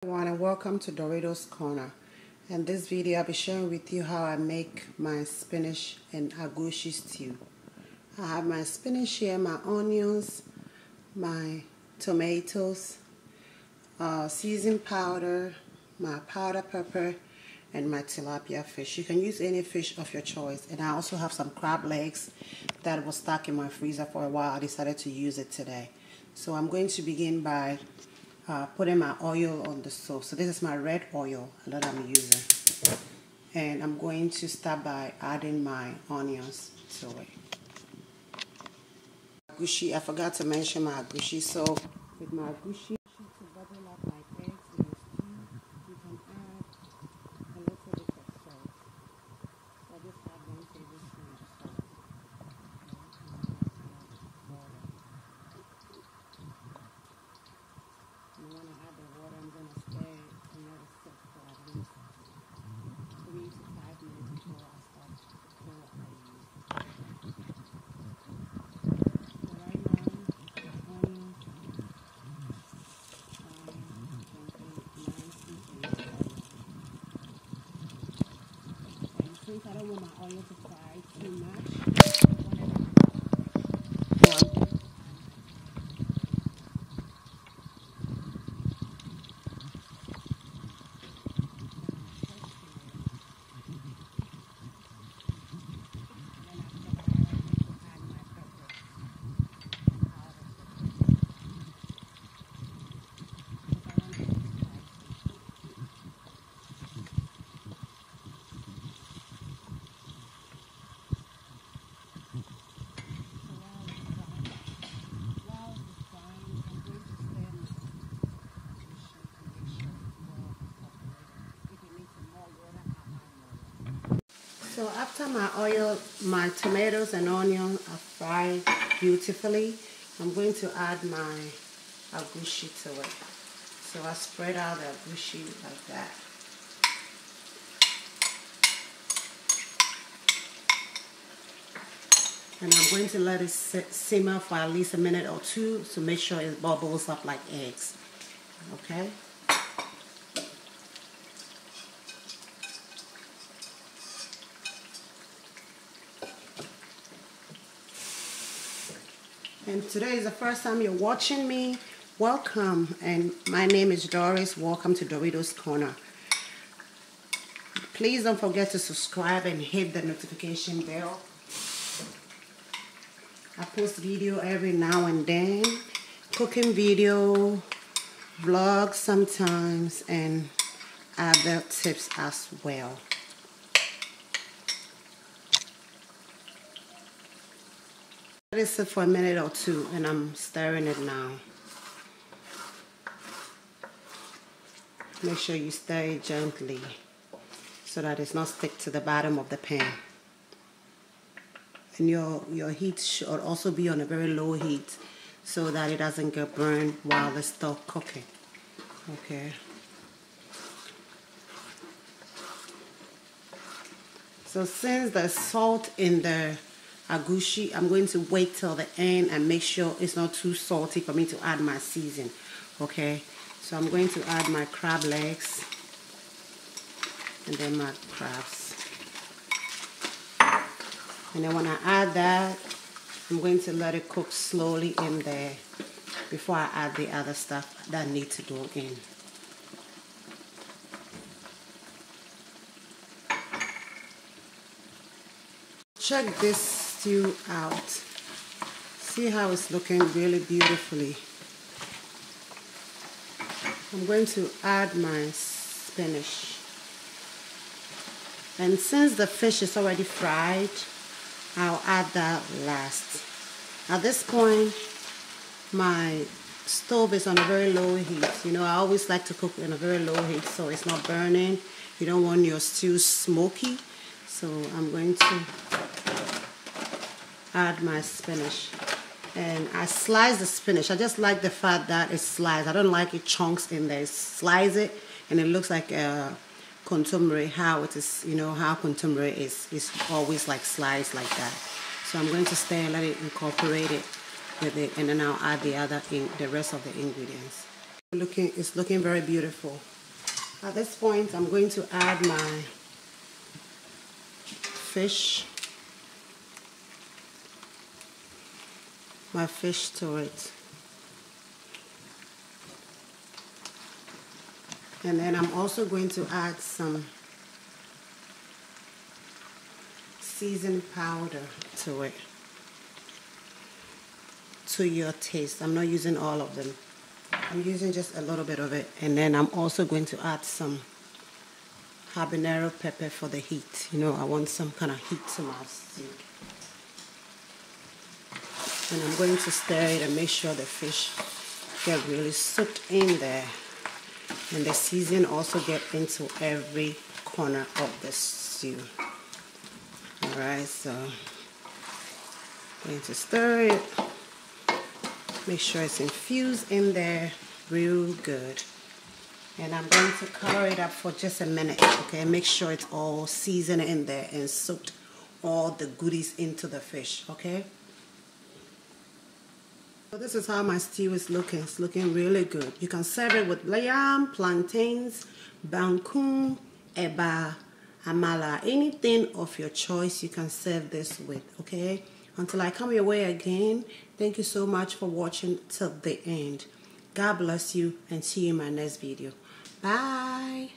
Everyone, and welcome to Doritos Corner. In this video I'll be sharing with you how I make my spinach and agushi stew. I have my spinach here, my onions, my tomatoes, seasoned powder, my powder pepper, and my tilapia fish. You can use any fish of your choice. And I also have some crab legs that was stuck in my freezer for a while. I decided to use it today. So I'm going to begin by putting my oil on the stove. So this is my red oil that I'm using. And I'm going to start by adding my onions to it. Agushi, I forgot to mention my agushi. So with my agushi, to bubble up like eggs in the stew, you can add a little bit of salt. So I just add 1 tablespoon of salt. And when I add the water, I'm going to stir it and let it sit for at least 3 to 5 minutes before I start to pour what I use. So right now, the onions and since I don't want my oil to fry too much, so after my tomatoes and onion are fried beautifully, I'm going to add my agushi to it. So I spread out the agushi like that. And I'm going to let it simmer for at least a minute or two to make sure it bubbles up like eggs. Okay? And today is the first time you're watching me, welcome. And my name is Doris. Welcome to Doritos Corner. Please don't forget to subscribe and hit the notification bell. I post video every now and then, cooking video, vlogs sometimes, and other tips as well. Let it sit for a minute or two, and I'm stirring it now. Make sure you stir it gently so that it's not stick to the bottom of the pan. And your heat should also be on a very low heat so that it doesn't get burned while it's still cooking. Okay. So since there's salt in the agushi, I'm going to wait till the end and make sure it's not too salty for me to add my season. Okay, so I'm going to add my crab legs and then my crabs. And then when I add that, I'm going to let it cook slowly in there before I add the other stuff that need to go in. Check this stew out. See how it's looking really beautifully. I'm going to add my spinach. And since the fish is already fried, I'll add that last. At this point, my stove is on a very low heat. You know, I always like to cook in a very low heat so it's not burning. You don't want your stew smoky. So I'm going to add my spinach. And I slice the spinach. I just like the fact that it's sliced. I don't like it chunks in there. Slice it and it looks like a contemporary, how it is, you know, how contemporary is always like sliced like that. So I'm going to stir and let it incorporate it with it, and then I'll add the rest of the ingredients. It's looking very beautiful. At this point, I'm going to add my fish to it. And then I'm also going to add some seasoned powder to it, to your taste. I'm not using all of them. I'm using just a little bit of it. And then I'm also going to add some habanero pepper for the heat. You know, I want some kind of heat to my stew. And I'm going to stir it and make sure the fish get really soaked in there. And the seasoning also get into every corner of the stew. Alright, so I'm going to stir it. Make sure it's infused in there real good. And I'm going to cover it up for just a minute, okay? Make sure it's all seasoned in there and soaked all the goodies into the fish, okay? So this is how my stew is looking. It's looking really good. You can serve it with yam, plantains, bangkun, eba, amala, anything of your choice you can serve this with, okay? Until I come your way again, thank you so much for watching till the end. God bless you and see you in my next video. Bye.